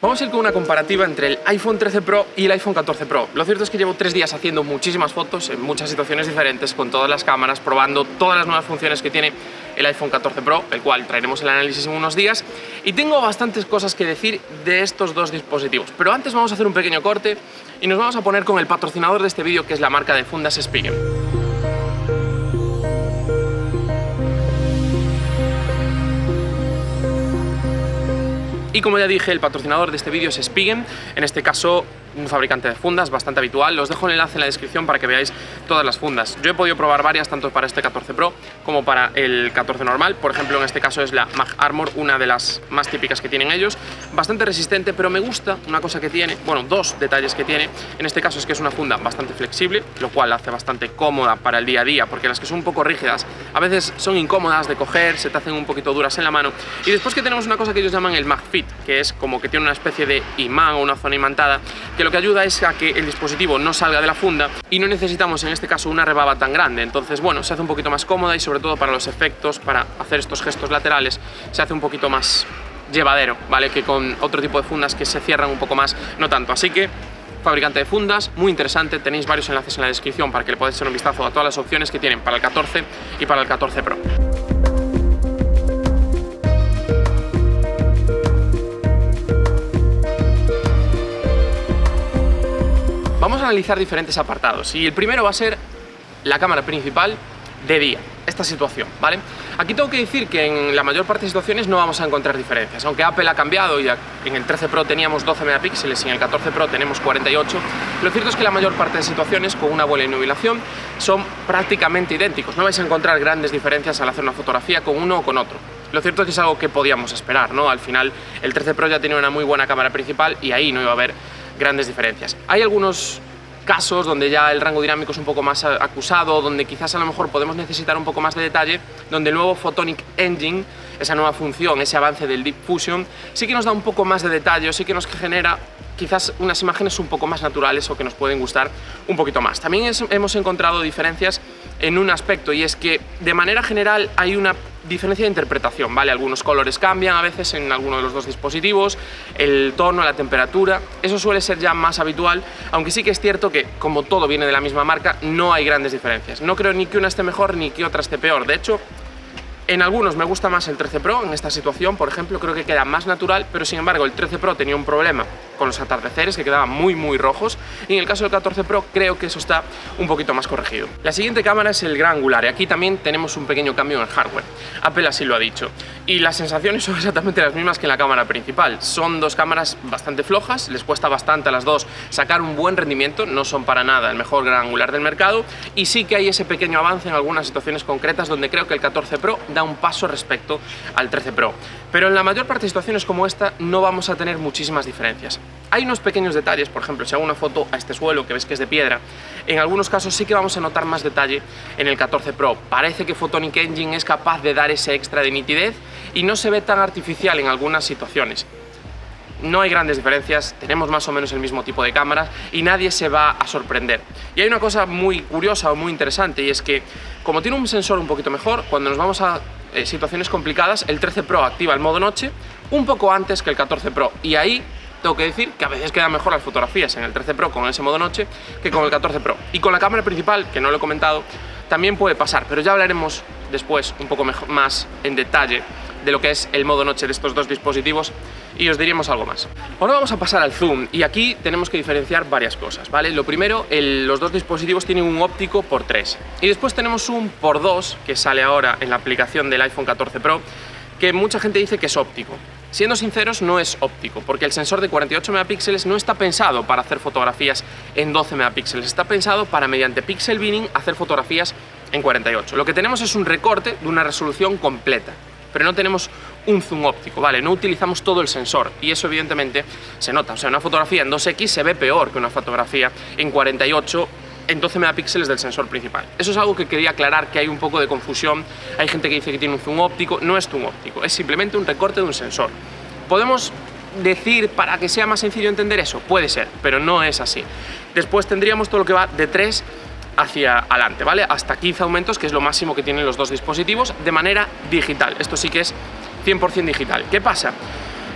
Vamos a ir con una comparativa entre el iPhone 13 Pro y el iPhone 14 Pro. Lo cierto es que llevo 3 días haciendo muchísimas fotos en muchas situaciones diferentes con todas las cámaras, probando todas las nuevas funciones que tiene el iPhone 14 Pro, el cual traeremos el análisis en unos días, y tengo bastantes cosas que decir de estos dos dispositivos. Pero antes vamos a hacer un pequeño corte y nos vamos a poner con el patrocinador de este vídeo, que es la marca de fundas Spigen. Y como ya dije, el patrocinador de este vídeo es Spigen, en este caso un fabricante de fundas bastante habitual. Os dejo el enlace en la descripción para que veáis todas las fundas. Yo he podido probar varias, tanto para este 14 Pro como para el 14 normal. Por ejemplo, en este caso es la Mag Armor, una de las más típicas que tienen ellos. Bastante resistente, pero me gusta una cosa que tiene, bueno, dos detalles que tiene. En este caso es que es una funda bastante flexible, lo cual la hace bastante cómoda para el día a día, porque las que son un poco rígidas a veces son incómodas de coger, se te hacen un poquito duras en la mano. Y después que tenemos una cosa que ellos llaman el Mag Fit, que es como que tiene una especie de imán o una zona imantada, que lo que ayuda es a que el dispositivo no salga de la funda y no necesitamos en este caso una rebaba tan grande. Entonces, bueno, se hace un poquito más cómoda y sobre todo para los efectos, para hacer estos gestos laterales, se hace un poquito más llevadero, ¿vale? Que con otro tipo de fundas que se cierran un poco más, no tanto. Así que, fabricante de fundas, muy interesante. Tenéis varios enlaces en la descripción para que le podáis echar un vistazo a todas las opciones que tienen para el 14 y para el 14 Pro. Vamos a analizar diferentes apartados y el primero va a ser la cámara principal de día, esta situación, ¿vale? Aquí tengo que decir que en la mayor parte de situaciones no vamos a encontrar diferencias, aunque Apple ha cambiado y en el 13 Pro teníamos 12 megapíxeles y en el 14 Pro tenemos 48, lo cierto es que la mayor parte de situaciones con una buena iluminación son prácticamente idénticos, no vais a encontrar grandes diferencias al hacer una fotografía con uno o con otro. Lo cierto es que es algo que podíamos esperar, ¿no? Al final el 13 Pro ya tenía una muy buena cámara principal y ahí no iba a haber grandes diferencias. Hay algunos casos donde ya el rango dinámico es un poco más acusado, donde quizás a lo mejor podemos necesitar un poco más de detalle, donde el nuevo Photonic Engine, esa nueva función, ese avance del Deep Fusion, sí que nos da un poco más de detalle, sí que nos genera quizás unas imágenes un poco más naturales o que nos pueden gustar un poquito más. También hemos encontrado diferencias en un aspecto, y es que de manera general hay una diferencia de interpretación, ¿vale? Algunos colores cambian a veces en alguno de los dos dispositivos, el tono, la temperatura, eso suele ser ya más habitual, aunque sí que es cierto que, como todo viene de la misma marca, no hay grandes diferencias. No creo ni que una esté mejor ni que otra esté peor. De hecho, en algunos me gusta más el 13 Pro, en esta situación, por ejemplo, creo que queda más natural, pero sin embargo el 13 Pro tenía un problema con los atardeceres que quedaban muy rojos, y en el caso del 14 Pro creo que eso está un poquito más corregido. La siguiente cámara es el gran angular, y aquí también tenemos un pequeño cambio en el hardware. Apple así lo ha dicho, y las sensaciones son exactamente las mismas que en la cámara principal. Son dos cámaras bastante flojas, les cuesta bastante a las dos sacar un buen rendimiento, no son para nada el mejor gran angular del mercado, y sí que hay ese pequeño avance en algunas situaciones concretas donde creo que el 14 Pro da un paso respecto al 13 Pro. Pero en la mayor parte de situaciones como esta no vamos a tener muchísimas diferencias. Hay unos pequeños detalles, por ejemplo, si hago una foto a este suelo que ves que es de piedra, en algunos casos sí que vamos a notar más detalle en el 14 Pro. Parece que Photonic Engine es capaz de dar ese extra de nitidez y no se ve tan artificial en algunas situaciones. No hay grandes diferencias, tenemos más o menos el mismo tipo de cámaras y nadie se va a sorprender. Y hay una cosa muy curiosa o muy interesante, y es que como tiene un sensor un poquito mejor, cuando nos vamos a situaciones complicadas, el 13 Pro activa el modo noche un poco antes que el 14 Pro, y ahí tengo que decir que a veces quedan mejor las fotografías en el 13 Pro con ese modo noche que con el 14 Pro. Y con la cámara principal, que no lo he comentado, también puede pasar, pero ya hablaremos después un poco más en detalle de lo que es el modo noche de estos dos dispositivos y os diremos algo más. Ahora vamos a pasar al zoom, y aquí tenemos que diferenciar varias cosas, ¿vale? Lo primero, los dos dispositivos tienen un óptico por 3 y después tenemos un por 2 que sale ahora en la aplicación del iPhone 14 Pro, que mucha gente dice que es óptico. Siendo sinceros, no es óptico, porque el sensor de 48 megapíxeles no está pensado para hacer fotografías en 12 megapíxeles, está pensado para, mediante pixel binning, hacer fotografías en 48. Lo que tenemos es un recorte de una resolución completa, pero no tenemos un zoom óptico, ¿vale? No utilizamos todo el sensor y eso evidentemente se nota. O sea, una fotografía en 2X se ve peor que una fotografía en 48 en 12 megapíxeles del sensor principal. Eso es algo que quería aclarar, que hay un poco de confusión. Hay gente que dice que tiene un zoom óptico, no es zoom óptico, es simplemente un recorte de un sensor. ¿Podemos decir para que sea más sencillo entender eso? Puede ser, pero no es así. Después tendríamos todo lo que va de 3 hacia adelante, ¿vale? Hasta 15 aumentos, que es lo máximo que tienen los dos dispositivos, de manera digital. Esto sí que es 100% digital. ¿Qué pasa?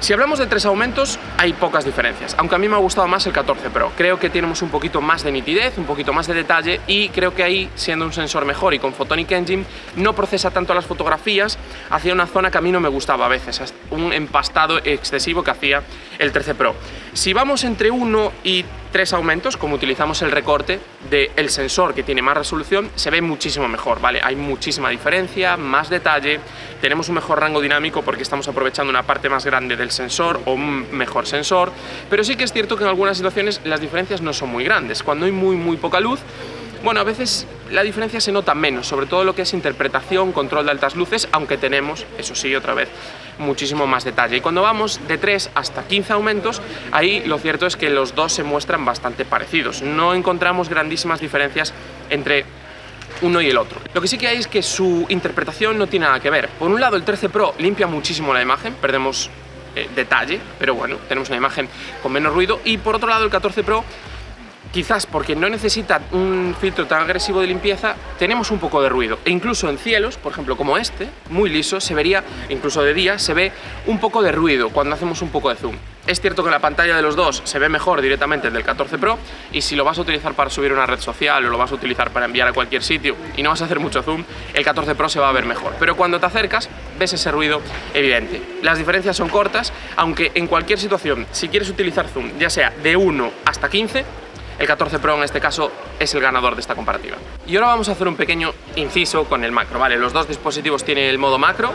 Si hablamos de 3 aumentos, hay pocas diferencias, aunque a mí me ha gustado más el 14 Pro. Creo que tenemos un poquito más de nitidez, un poquito más de detalle, y creo que ahí, siendo un sensor mejor y con Photonic Engine, no procesa tanto las fotografías hacia una zona que a mí no me gustaba a veces, un empastado excesivo que hacía el 13 Pro. Si vamos entre 1 y 3 aumentos, como utilizamos el recorte del sensor que tiene más resolución, se ve muchísimo mejor, ¿vale? Hay muchísima diferencia, más detalle, tenemos un mejor rango dinámico porque estamos aprovechando una parte más grande del sensor o un mejor sensor, pero sí que es cierto que en algunas situaciones las diferencias no son muy grandes. Cuando hay muy poca luz, bueno, a veces la diferencia se nota menos, sobre todo lo que es interpretación, control de altas luces, aunque tenemos, eso sí, otra vez, muchísimo más detalle. Y cuando vamos de 3 hasta 15 aumentos, ahí lo cierto es que los dos se muestran bastante parecidos. No encontramos grandísimas diferencias entre uno y el otro. Lo que sí que hay es que su interpretación no tiene nada que ver. Por un lado, el 13 Pro limpia muchísimo la imagen, perdemos detalle, pero bueno, tenemos una imagen con menos ruido. Y por otro lado, el 14 Pro, quizás porque no necesita un filtro tan agresivo de limpieza, tenemos un poco de ruido. E incluso en cielos, por ejemplo, como este, muy liso, se vería, incluso de día, se ve un poco de ruido cuando hacemos un poco de zoom. Es cierto que la pantalla de los dos se ve mejor directamente del 14 Pro, y si lo vas a utilizar para subir a una red social o lo vas a utilizar para enviar a cualquier sitio y no vas a hacer mucho zoom, el 14 Pro se va a ver mejor. Pero cuando te acercas, ves ese ruido evidente. Las diferencias son cortas, aunque en cualquier situación, si quieres utilizar zoom, ya sea de 1 hasta 15, el 14 Pro en este caso es el ganador de esta comparativa. Y ahora vamos a hacer un pequeño inciso con el macro, ¿vale? Los dos dispositivos tienen el modo macro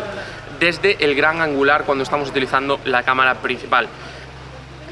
desde el gran angular cuando estamos utilizando la cámara principal.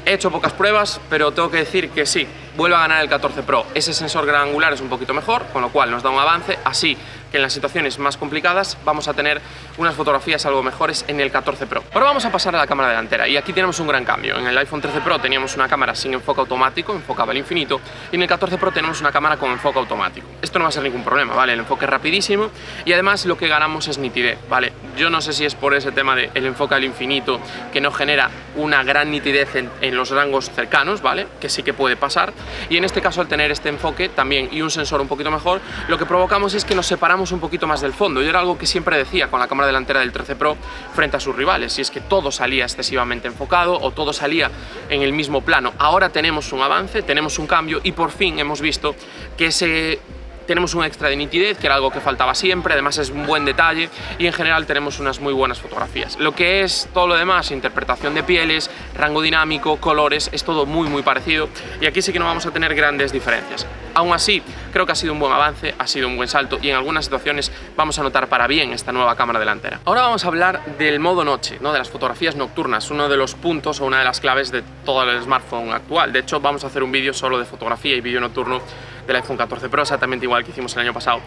He hecho pocas pruebas, pero tengo que decir que sí, vuelve a ganar el 14 Pro. Ese sensor gran angular es un poquito mejor, con lo cual nos da un avance, así que en las situaciones más complicadas vamos a tener unas fotografías algo mejores en el 14 Pro. Ahora vamos a pasar a la cámara delantera, y aquí tenemos un gran cambio. En el iPhone 13 Pro teníamos una cámara sin enfoque automático, enfocaba al infinito, y en el 14 Pro tenemos una cámara con enfoque automático. Esto no va a ser ningún problema, ¿vale? El enfoque es rapidísimo y además lo que ganamos es nitidez, ¿vale? Yo no sé si es por ese tema del enfoque al infinito que no genera una gran nitidez en los rangos cercanos, ¿vale? Que sí que puede pasar, y en este caso al tener este enfoque también y un sensor un poquito mejor, lo que provocamos es que nos separamos un poquito más del fondo, y era algo que siempre decía con la cámara delantera del 13 Pro frente a sus rivales, y es que todo salía excesivamente enfocado o todo salía en el mismo plano. Ahora tenemos un avance, tenemos un cambio, y por fin hemos visto que tenemos un extra de nitidez, que era algo que faltaba siempre, además es un buen detalle, y en general tenemos unas muy buenas fotografías. Lo que es todo lo demás, interpretación de pieles, rango dinámico, colores, es todo muy parecido, y aquí sí que no vamos a tener grandes diferencias. Aún así, creo que ha sido un buen avance, ha sido un buen salto, y en algunas situaciones vamos a notar para bien esta nueva cámara delantera. Ahora vamos a hablar del modo noche, ¿no? De las fotografías nocturnas, uno de los puntos o una de las claves de todo el smartphone actual. De hecho, vamos a hacer un vídeo solo de fotografía y vídeo nocturno del iPhone 14 Pro, exactamente igual que hicimos el año pasado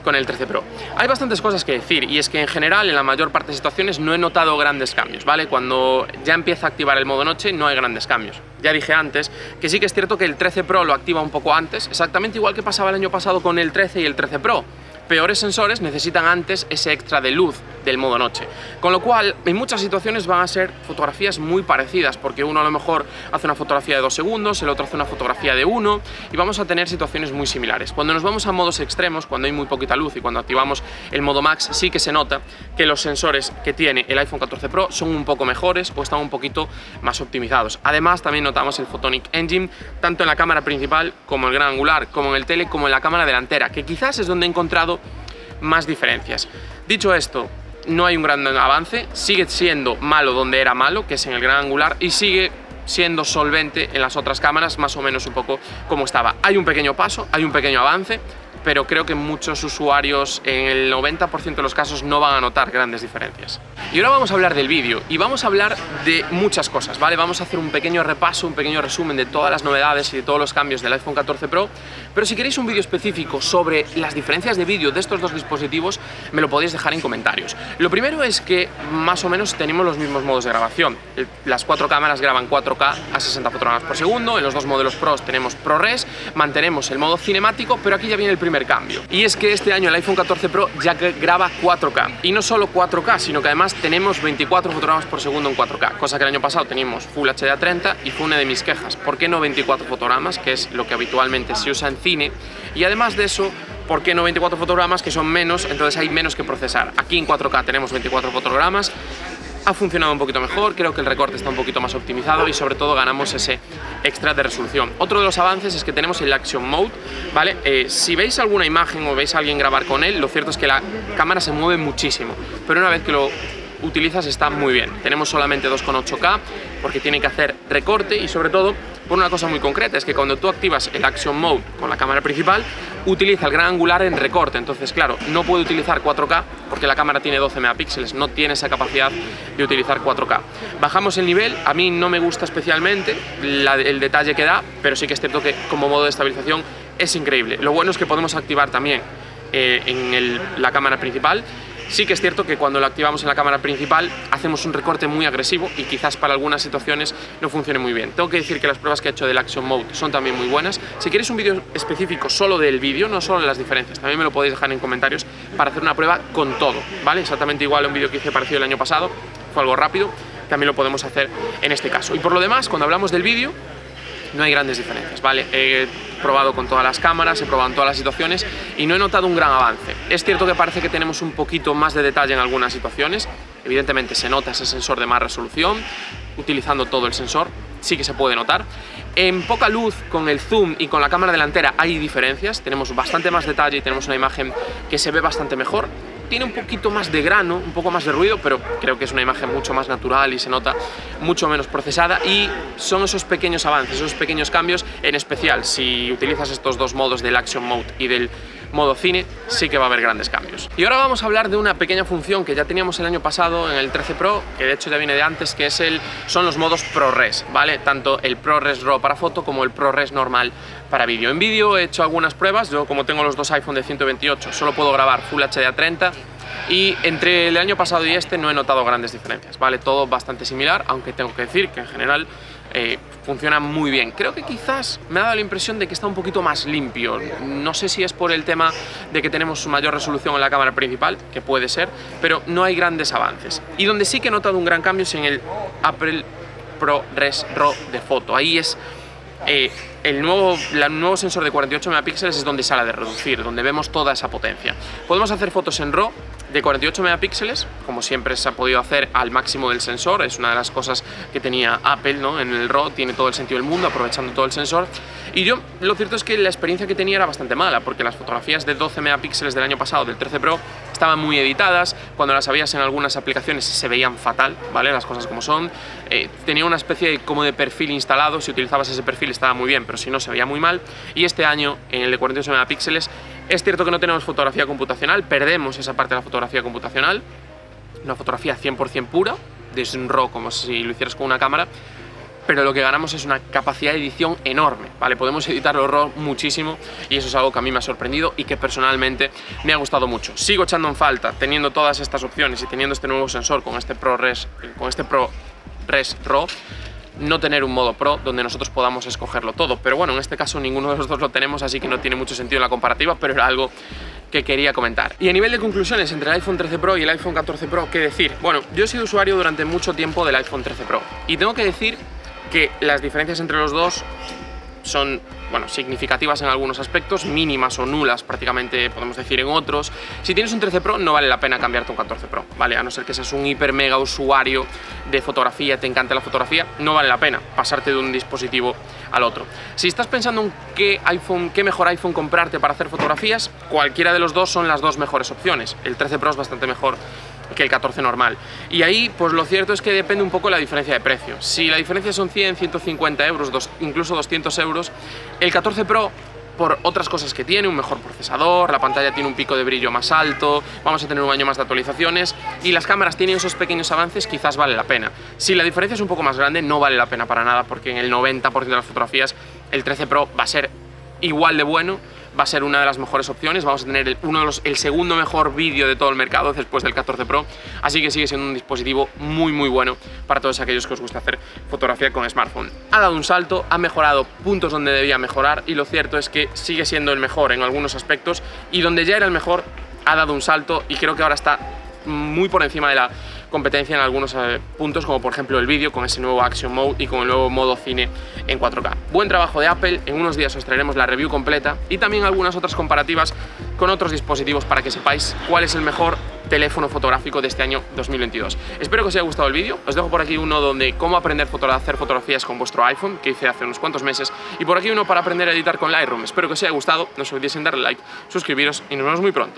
con el 13 Pro. Hay bastantes cosas que decir, y es que en general en la mayor parte de situaciones no he notado grandes cambios, ¿vale? Cuando ya empieza a activar el modo noche no hay grandes cambios. Ya dije antes que sí que es cierto que el 13 Pro lo activa un poco antes, exactamente igual que pasaba el año pasado con el 13 y el 13 Pro. Peores sensores necesitan antes ese extra de luz del modo noche, con lo cual en muchas situaciones van a ser fotografías muy parecidas, porque uno a lo mejor hace una fotografía de 2 segundos, el otro hace una fotografía de 1, y vamos a tener situaciones muy similares. Cuando nos vamos a modos extremos, cuando hay muy poquita luz y cuando activamos el modo Max, sí que se nota que los sensores que tiene el iPhone 14 Pro son un poco mejores o están un poquito más optimizados. Además también notamos el Photonic Engine tanto en la cámara principal como en el gran angular, como en el tele, como en la cámara delantera, que quizás es donde he encontrado más diferencias. Dicho esto, no hay un gran avance, sigue siendo malo donde era malo, que es en el gran angular, y sigue siendo solvente en las otras cámaras, más o menos un poco como estaba. Hay un pequeño paso, hay un pequeño avance, pero creo que muchos usuarios, en el 90% de los casos, no van a notar grandes diferencias. Y ahora vamos a hablar del vídeo, y vamos a hablar de muchas cosas, ¿vale? Vamos a hacer un pequeño repaso, un pequeño resumen de todas las novedades y de todos los cambios del iPhone 14 Pro, pero si queréis un vídeo específico sobre las diferencias de vídeo de estos dos dispositivos, me lo podéis dejar en comentarios. Lo primero es que más o menos tenemos los mismos modos de grabación. Las 4 cámaras graban 4K a 60 fotogramas por segundo, en los dos modelos Pros tenemos ProRes, mantenemos el modo cinemático, pero aquí ya viene el primer cambio, y es que este año el iPhone 14 Pro ya graba 4K, y no solo 4K, sino que además tenemos 24 fotogramas por segundo en 4K, cosa que el año pasado teníamos Full HD a 30, y fue una de mis quejas. ¿Por qué no 24 fotogramas, que es lo que habitualmente se usa en cine? Y además de eso, ¿por qué no 24 fotogramas, que son menos, entonces hay menos que procesar? Aquí en 4K tenemos 24 fotogramas. ha funcionado un poquito mejor, creo que el recorte está un poquito más optimizado y sobre todo ganamos ese extra de resolución. Otro de los avances es que tenemos el Action Mode, ¿vale? Si veis alguna imagen o veis a alguien grabar con él, lo cierto es que la cámara se mueve muchísimo, pero una vez que lo utilizas está muy bien. Tenemos solamente 2,8K porque tiene que hacer recorte y sobre todo por una cosa muy concreta, es que cuando tú activas el Action Mode con la cámara principal, utiliza el gran angular en recorte, entonces claro, no puede utilizar 4K porque la cámara tiene 12 megapíxeles, no tiene esa capacidad de utilizar 4K. Bajamos el nivel, a mí no me gusta especialmente el detalle que da, pero sí que es cierto que como modo de estabilización es increíble. Lo bueno es que podemos activar también la cámara principal. Sí que es cierto que cuando lo activamos en la cámara principal hacemos un recorte muy agresivo y quizás para algunas situaciones no funcione muy bien. Tengo que decir que las pruebas que he hecho del Action Mode son también muy buenas. Si queréis un vídeo específico solo del vídeo, no solo de las diferencias, también me lo podéis dejar en comentarios para hacer una prueba con todo, ¿vale? Exactamente igual a un vídeo que hice parecido el año pasado, fue algo rápido, también lo podemos hacer en este caso. Y por lo demás, cuando hablamos del vídeo, no hay grandes diferencias, ¿vale? He probado con todas las cámaras, he probado en todas las situaciones y no he notado un gran avance. Es cierto que parece que tenemos un poquito más de detalle en algunas situaciones, evidentemente se nota ese sensor de más resolución, utilizando todo el sensor, sí que se puede notar. En poca luz, con el zoom y con la cámara delantera hay diferencias, tenemos bastante más detalle y tenemos una imagen que se ve bastante mejor. Tiene un poquito más de grano, un poco más de ruido, pero creo que es una imagen mucho más natural y se nota mucho menos procesada y son esos pequeños avances, esos pequeños cambios, en especial si utilizas estos dos modos del Action Mode y del modo cine, sí que va a haber grandes cambios. Y ahora vamos a hablar de una pequeña función que ya teníamos el año pasado en el 13 Pro, que de hecho ya viene de antes, que es son los modos ProRes, ¿vale? Tanto el ProRes RAW para foto como el ProRes normal para vídeo. En vídeo he hecho algunas pruebas, yo como tengo los dos iPhone de 128, solo puedo grabar Full HD a 30 y entre el año pasado y este no he notado grandes diferencias, ¿vale? Todo bastante similar, aunque tengo que decir que en general funciona muy bien. Creo que quizás me ha dado la impresión de que está un poquito más limpio. No sé si es por el tema de que tenemos mayor resolución en la cámara principal, que puede ser, pero no hay grandes avances. Y donde sí que he notado un gran cambio es en el Apple ProRes RAW de foto. Ahí es el nuevo sensor de 48 megapíxeles es donde sale de reducir, donde vemos toda esa potencia. Podemos hacer fotos en RAW de 48 megapíxeles, como siempre se ha podido hacer al máximo del sensor, es una de las cosas que tenía Apple, ¿no? En el RAW tiene todo el sentido del mundo, aprovechando todo el sensor. Y yo, lo cierto es que la experiencia que tenía era bastante mala, porque las fotografías de 12 megapíxeles del año pasado, del 13 Pro, estaban muy editadas, cuando las habías en algunas aplicaciones se veían fatal, ¿vale? Las cosas como son. Tenía una especie como de perfil instalado, si utilizabas ese perfil estaba muy bien, pero si no se veía muy mal. Y este año, en el de 48 megapíxeles, es cierto que no tenemos fotografía computacional, perdemos esa parte de la fotografía computacional, una fotografía 100% pura, desde un RAW como si lo hicieras con una cámara, pero lo que ganamos es una capacidad de edición enorme, ¿vale? Podemos editar los RAW muchísimo y eso es algo que a mí me ha sorprendido y que personalmente me ha gustado mucho. Sigo echando en falta, teniendo todas estas opciones y teniendo este nuevo sensor con este ProRes RAW, no tener un modo Pro donde nosotros podamos escogerlo todo, pero bueno, en este caso ninguno de los dos lo tenemos, así que no tiene mucho sentido la comparativa, pero era algo que quería comentar. Y a nivel de conclusiones entre el iPhone 13 Pro y el iPhone 14 Pro, ¿qué decir? Bueno, yo he sido usuario durante mucho tiempo del iPhone 13 Pro y tengo que decir que las diferencias entre los dos son, bueno, significativas en algunos aspectos, mínimas o nulas prácticamente podemos decir en otros. Si tienes un 13 Pro no vale la pena cambiarte un 14 Pro, ¿vale? A no ser que seas un hiper mega usuario de fotografía, te encanta la fotografía, no vale la pena pasarte de un dispositivo al otro. Si estás pensando en qué mejor iPhone comprarte para hacer fotografías, cualquiera de los dos son las dos mejores opciones. El 13 Pro es bastante mejor que el 14 normal. Y ahí, pues lo cierto es que depende un poco de la diferencia de precio. Si la diferencia son 100, 150 euros, incluso 200 euros, el 14 Pro, por otras cosas que tiene, un mejor procesador, la pantalla tiene un pico de brillo más alto, vamos a tener un año más de actualizaciones y las cámaras tienen esos pequeños avances, quizás vale la pena. Si la diferencia es un poco más grande, no vale la pena para nada, porque en el 90% de las fotografías el 13 Pro va a ser igual de bueno, va a ser una de las mejores opciones, vamos a tener el segundo mejor vídeo de todo el mercado después del 14 Pro, así que sigue siendo un dispositivo muy bueno para todos aquellos que os gusta hacer fotografía con smartphone. Ha dado un salto, ha mejorado puntos donde debía mejorar y lo cierto es que sigue siendo el mejor en algunos aspectos y donde ya era el mejor ha dado un salto y creo que ahora está muy por encima de la competencia en algunos puntos, como por ejemplo el vídeo con ese nuevo Action Mode y con el nuevo modo cine en 4K. Buen trabajo de Apple, en unos días os traeremos la review completa y también algunas otras comparativas con otros dispositivos para que sepáis cuál es el mejor teléfono fotográfico de este año 2022. Espero que os haya gustado el vídeo. Os dejo por aquí uno donde cómo aprender a hacer fotografías con vuestro iPhone, que hice hace unos cuantos meses, y por aquí uno para aprender a editar con Lightroom. Espero que os haya gustado, no os olvidéis en darle like, suscribiros y nos vemos muy pronto.